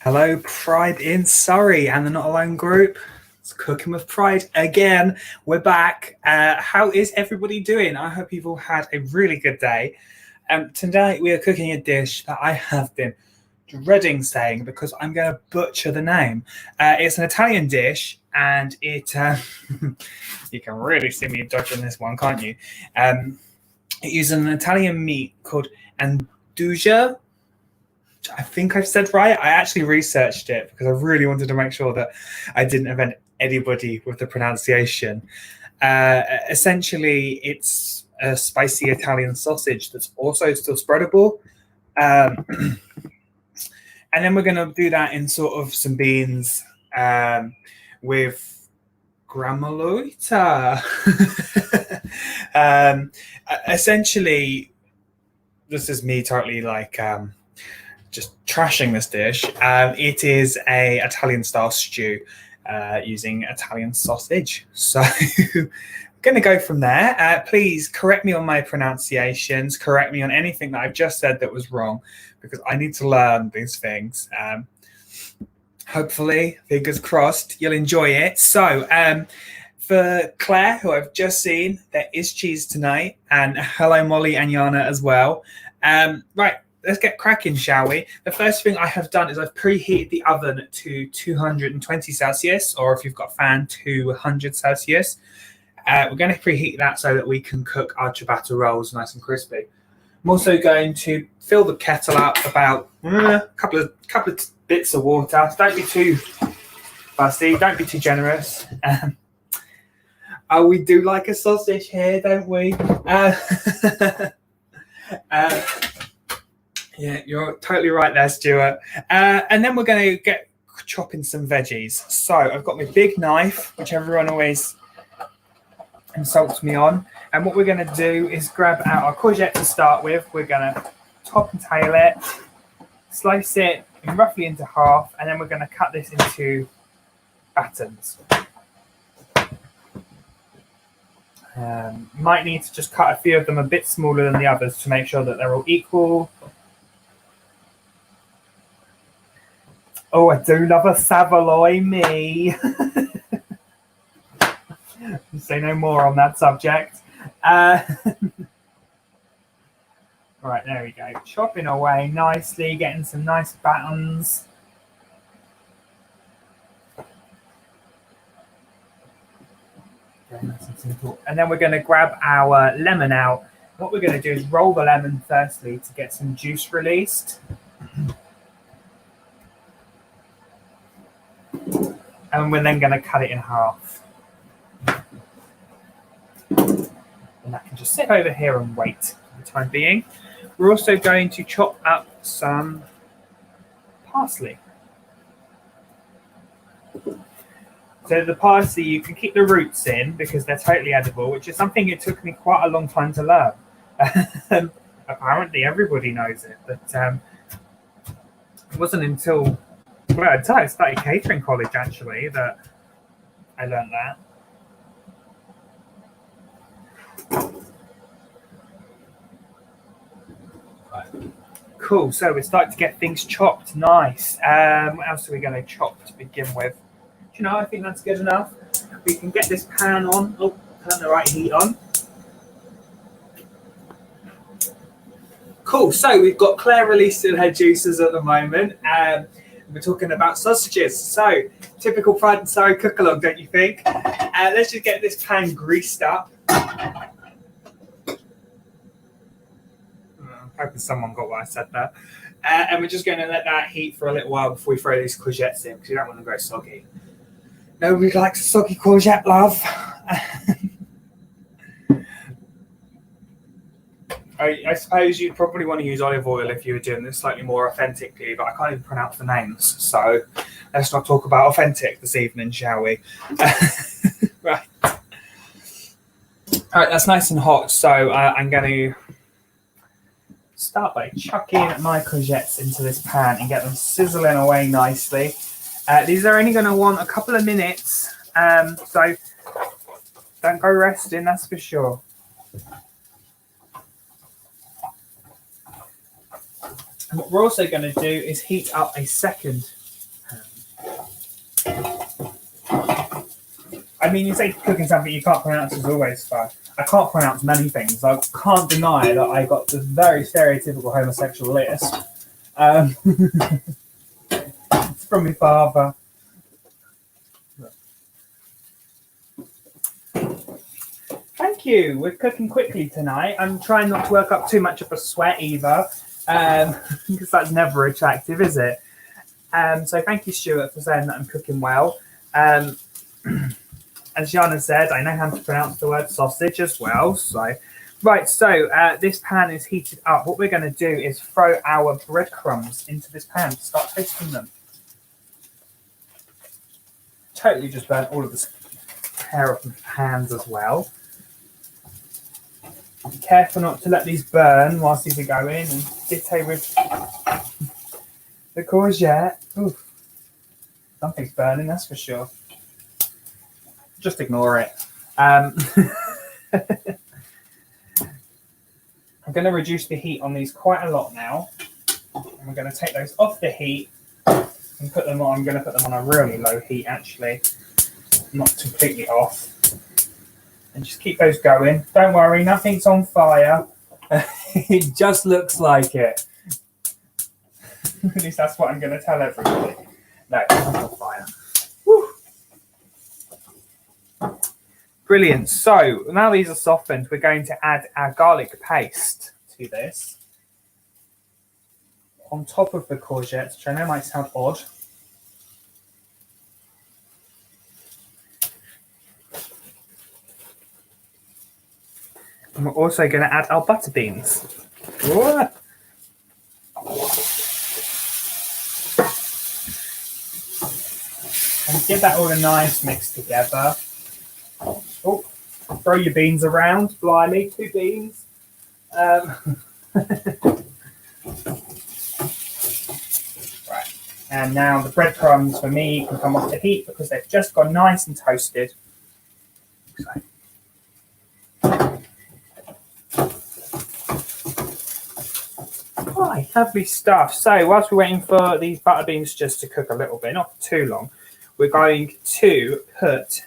Hello, Pride in Surrey and the Not Alone group. It's Cooking with Pride again. We're back. How is everybody doing? I hope you've all had a really good day. Tonight we are cooking a dish that I have been dreading saying because I'm going to butcher the name. It's an Italian dish, and it you can really see me dodging this one, can't you? It uses an Italian meat called Nduja. I think I've said right. I actually researched it because I really wanted to make sure that I didn't offend anybody with the pronunciation. Essentially, it's a spicy Italian sausage that's also still spreadable. And then we're going to do that in sort of some beans with gremolata. Essentially, this is me totally like... just trashing this dish. It is a Italian style stew using Italian sausage. So I'm going to go from there. Please correct me on my pronunciations. Correct me on anything that I've just said that was wrong, because I need to learn these things. Hopefully, fingers crossed, you'll enjoy it. So for Claire, who I've just seen, there is cheese tonight. And hello, Molly and Yana as well. Right. Let's get cracking, shall we? The first thing I have done is I've preheated the oven to 220 Celsius, or if you've got a fan, 200 Celsius. We're going to preheat that so that we can cook our ciabatta rolls nice and crispy. I'm also going to fill the kettle up about a couple of bits of water. Don't be too fussy. Don't be too generous. We do like a sausage here, don't we? Yeah, you're totally right there, Stuart. And then we're going to get chopping some veggies. So I've got my big knife, which everyone always insults me on. And what we're going to do is grab out our courgette to start with. We're going to top and tail it, slice it roughly into half, and then we're going to cut this into battens. Might need to just cut a few of them a bit smaller than the others to make sure that they're all equal. Oh, I do love a saveloy, me. Say no more on that subject. Right, there we go. Chopping away nicely, getting some nice battens. Nice and simple. And then we're going to grab our lemon out. What we're going to do is roll the lemon firstly to get some juice released. And we're then going to cut it in half. And that can just sit over here and wait for the time being. We're also going to chop up some parsley. So the parsley, you can keep the roots in because they're totally edible, which is something it took me quite a long time to learn. Apparently everybody knows it, but it wasn't until... Well, I started catering college, actually, that I learned that. Right. Cool, so we're starting to get things chopped. Nice. What else are we going to chop to begin with? Do you know, I think that's good enough. We can get this pan on. Oh, turn the right heat on. Cool, so we've got Claire releasing her juices at the moment. We're talking about sausages. So, typical Pride and Surrey cook-along, don't you think? Let's just get this pan greased up. I'm hoping someone got what I said there. And we're just going to let that heat for a little while before we throw these courgettes in, because you don't want them to go soggy. Nobody likes a soggy courgette, love. I suppose you'd probably want to use olive oil if you were doing this slightly more authentically, but I can't even pronounce the names. So let's not talk about authentic this evening, shall we? Right. All right, that's nice and hot. So I'm going to start by chucking my courgettes into this pan and get them sizzling away nicely. These are only going to want a couple of minutes, so don't go resting, that's for sure. And what we're also going to do is heat up a second I mean, you say cooking something you can't pronounce is always fun. I can't pronounce many things. I can't deny that I got the very stereotypical homosexual list. It's from my father. Thank you. We're cooking quickly tonight. I'm trying not to work up too much of a sweat either, because that's never attractive, is it? So thank you, Stuart, for saying that I'm cooking well. As Jana said, I know how to pronounce the word sausage as well. So, right, so this pan is heated up. What we're going to do is throw our breadcrumbs into this pan to start toasting them. Totally just burnt all of this hair off my hands as well. Be careful not to let these burn whilst these are going, and ditto with the courgette. Ooh, something's burning, that's for sure. Just ignore it. I'm going to reduce the heat on these quite a lot now. And we're going to take those off the heat and put them on. I'm going to put them on a really low heat, actually, not completely off. And just keep those going. Don't worry, nothing's on fire. It just looks like it. At least that's what I'm going to tell everybody. No, it's not on fire. Whew. Brilliant. So now these are softened, we're going to add our garlic paste to this on top of the courgettes, which I know might sound odd. And we're also going to add our butter beans. Whoa. And give that all a nice mix together. Oh, throw your beans around, blimey, 2 beans. Right, and now the breadcrumbs for me can come off the heat because they've just gone nice and toasted. So. Right, lovely stuff. So whilst we're waiting for these butter beans just to cook a little bit, not too long, we're going to put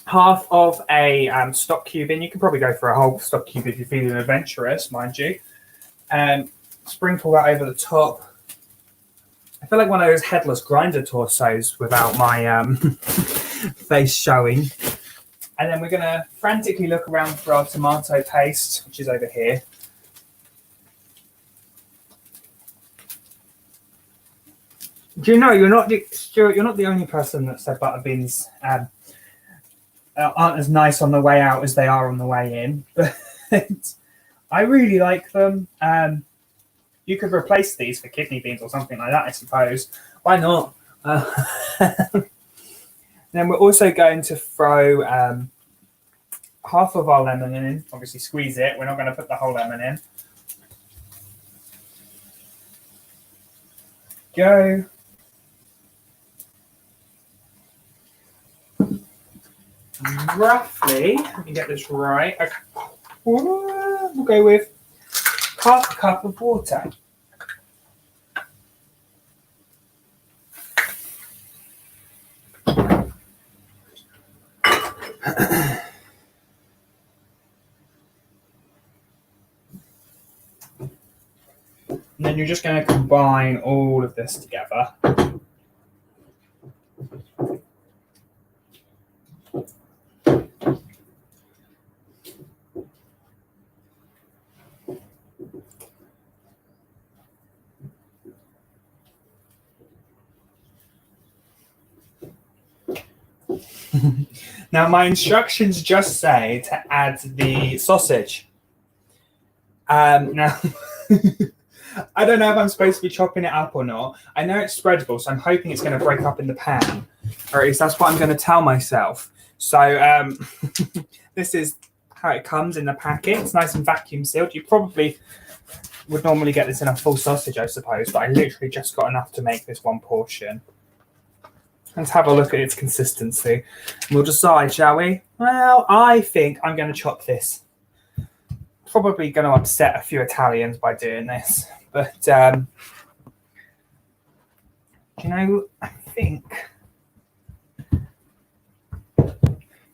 half of a stock cube in. You can probably go for a whole stock cube if you're feeling adventurous, mind you. And sprinkle that over the top. I feel like one of those headless grinder torsos without my face showing. And then we're going to frantically look around for our tomato paste, which is over here. Do you know, Stuart, you're not the only person that said butter beans aren't as nice on the way out as they are on the way in, but I really like them. You could replace these for kidney beans or something like that, I suppose. Why not? Then we're also going to throw half of our lemon in. Obviously, squeeze it. We're not going to put the whole lemon in. Go. Roughly, let me get this right. Okay. We'll go with half a cup of water. And then you're just going to combine all of this together. Now, my instructions just say to add the sausage. Now, I don't know if I'm supposed to be chopping it up or not. I know it's spreadable, so I'm hoping it's going to break up in the pan. Or at least that's what I'm going to tell myself. So this is how it comes in the packet. It's nice and vacuum sealed. You probably would normally get this in a full sausage, I suppose, but I literally just got enough to make this one portion. Let's have a look at its consistency. We'll decide, shall we? Well, I think I'm going to chop this. Probably going to upset a few Italians by doing this. But, you know, I think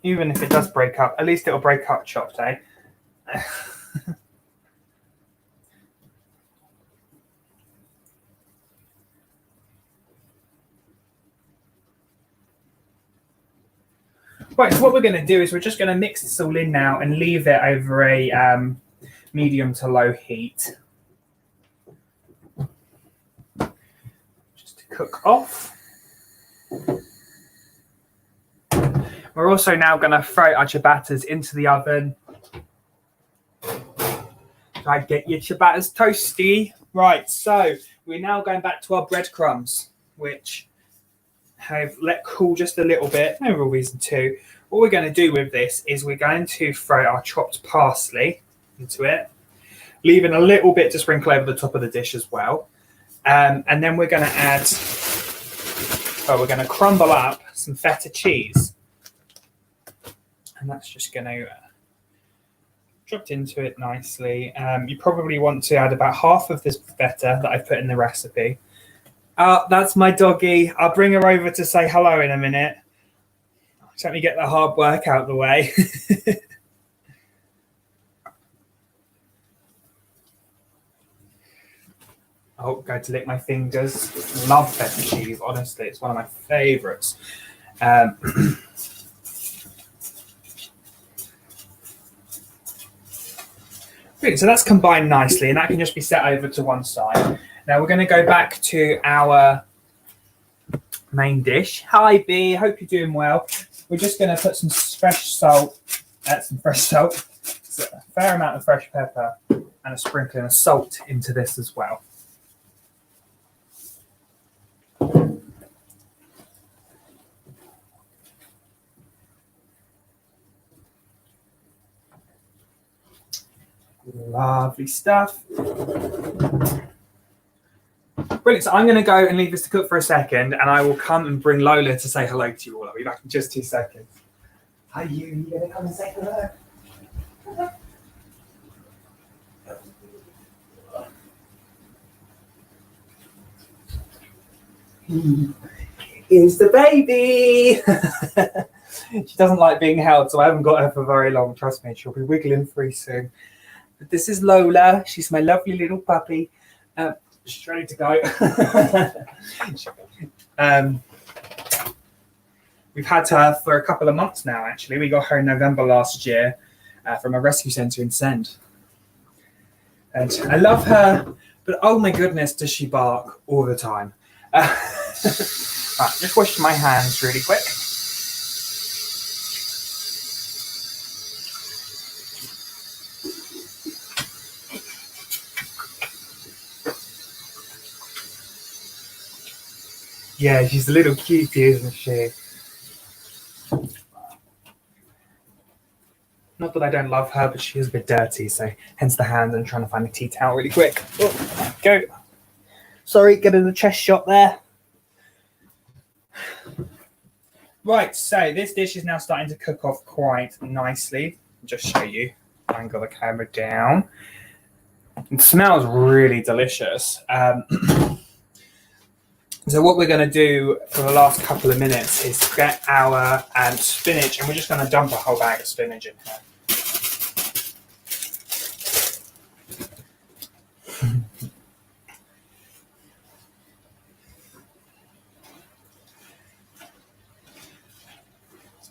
Even if it does break up, at least it'll break up chopped, eh? Right, so what we're going to do is we're just going to mix this all in now and leave it over a medium to low heat. Just to cook off. We're also now going to throw our ciabattas into the oven. Try to get your ciabattas toasty. Right, so we're now going back to our breadcrumbs, which have let cool just a little bit. No real reason to. What we're going to do with this is we're going to throw our chopped parsley into it, leaving a little bit to sprinkle over the top of the dish as well. And then we're going to add, we're going to crumble up some feta cheese. And that's just going to dropped into it nicely. You probably want to add about half of this feta that I put in the recipe. That's my doggy. I'll bring her over to say hello in a minute. Let me get the hard work out of the way. Oh, going to lick my fingers. Love feta cheese, honestly. It's one of my favourites. So that's combined nicely, and that can just be set over to one side. Now we're going to go back to our main dish. Hi, B. Hope you're doing well. We're just going to put some fresh salt, a fair amount of fresh pepper, and a sprinkling of salt into this as well. Lovely stuff. Brilliant. So I'm going to go and leave this to cook for a second, and I will come and bring Lola to say hello to you all. I'll be back in just 2 seconds. Hi, you going to come and say hello? Here's the baby. She doesn't like being held, so I haven't got her for very long. Trust me, she'll be wiggling free soon. But this is Lola. She's my lovely little puppy. She's ready to go. We've had her for a couple of months now, actually. We got her in November last year from a rescue centre in Send. And I love her, but oh my goodness, does she bark all the time. Right, just wash my hands really quick. Yeah, she's a little cutie, isn't she? Not that I don't love her, but she is a bit dirty, so hence the hand and trying to find a tea towel really quick. Oh, go. Sorry, getting the chest shot there. Right, so this dish is now starting to cook off quite nicely. I'll just show you. Angle the camera down. It smells really delicious. So what we're going to do for the last couple of minutes is get our spinach, and we're just going to dump a whole bag of spinach in here.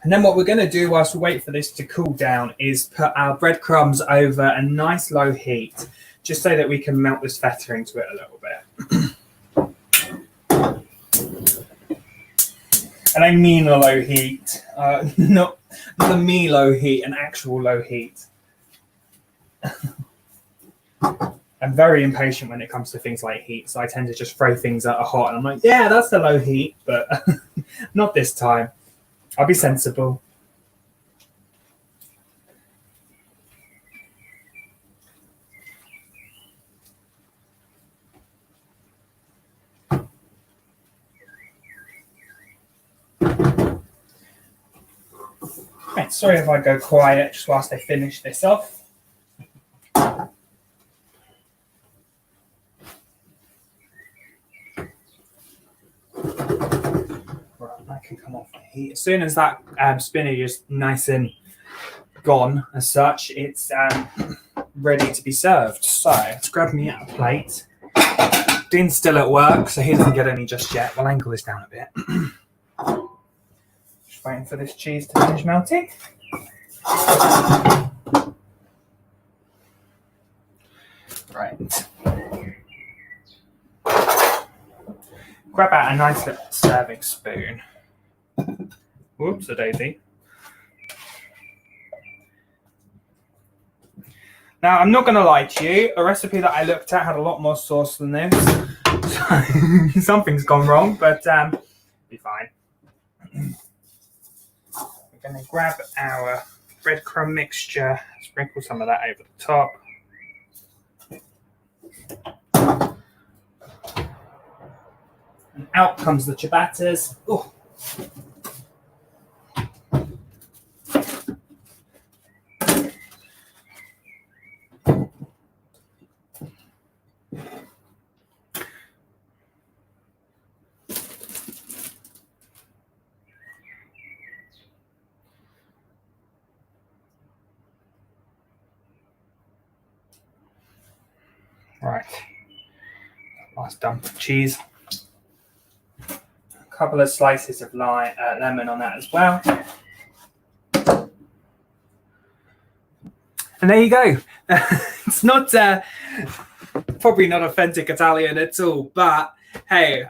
And then what we're going to do whilst we wait for this to cool down is put our breadcrumbs over a nice low heat, just so that we can melt this feta into it a little bit. And I mean a low heat, not a me low heat, an actual low heat. I'm very impatient when it comes to things like heat, so I tend to just throw things that are hot, and I'm like, yeah, that's the low heat, but not this time. I'll be sensible. Right, sorry if I go quiet just whilst I finish this off. Right, that can come off the heat. As soon as that spinach is nice and gone as such, it's ready to be served. So let's grab me a plate. Dean's still at work, so he doesn't get any just yet. We'll angle this down a bit. Just waiting for this cheese to finish melting. Right. Grab out a nice little serving spoon. Whoops, a daisy. Now, I'm not going to lie to you. A recipe that I looked at had a lot more sauce than this. So something's gone wrong, but be fine. We're going to grab our breadcrumb mixture, sprinkle some of that over the top. And out comes the ciabattas. Oh. Right, last dump of cheese. A couple of slices of lemon on that as well. And there you go. It's not probably not authentic Italian at all, but hey,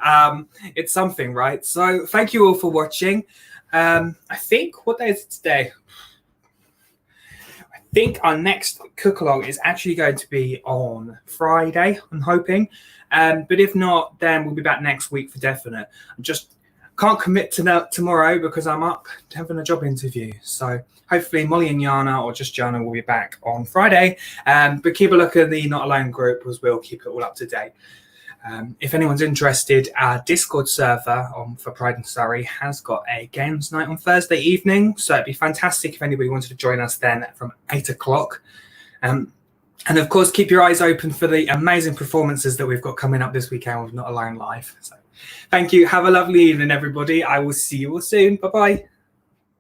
it's something, right? So thank you all for watching. I think, what day is it today? I think our next cook-along is actually going to be on Friday, I'm hoping. But if not, then we'll be back next week for definite. I just can't commit to tomorrow because I'm up having a job interview. So hopefully Molly and Yana, or just Yana, will be back on Friday. But keep a look at the Not Alone group, as we'll keep it all up to date. If anyone's interested, our Discord server for Pride and Surrey has got a games night on Thursday evening. So it'd be fantastic if anybody wanted to join us then from 8 o'clock. And of course, keep your eyes open for the amazing performances that we've got coming up this weekend with Not Alone Live. So thank you. Have a lovely evening, everybody. I will see you all soon. Bye-bye.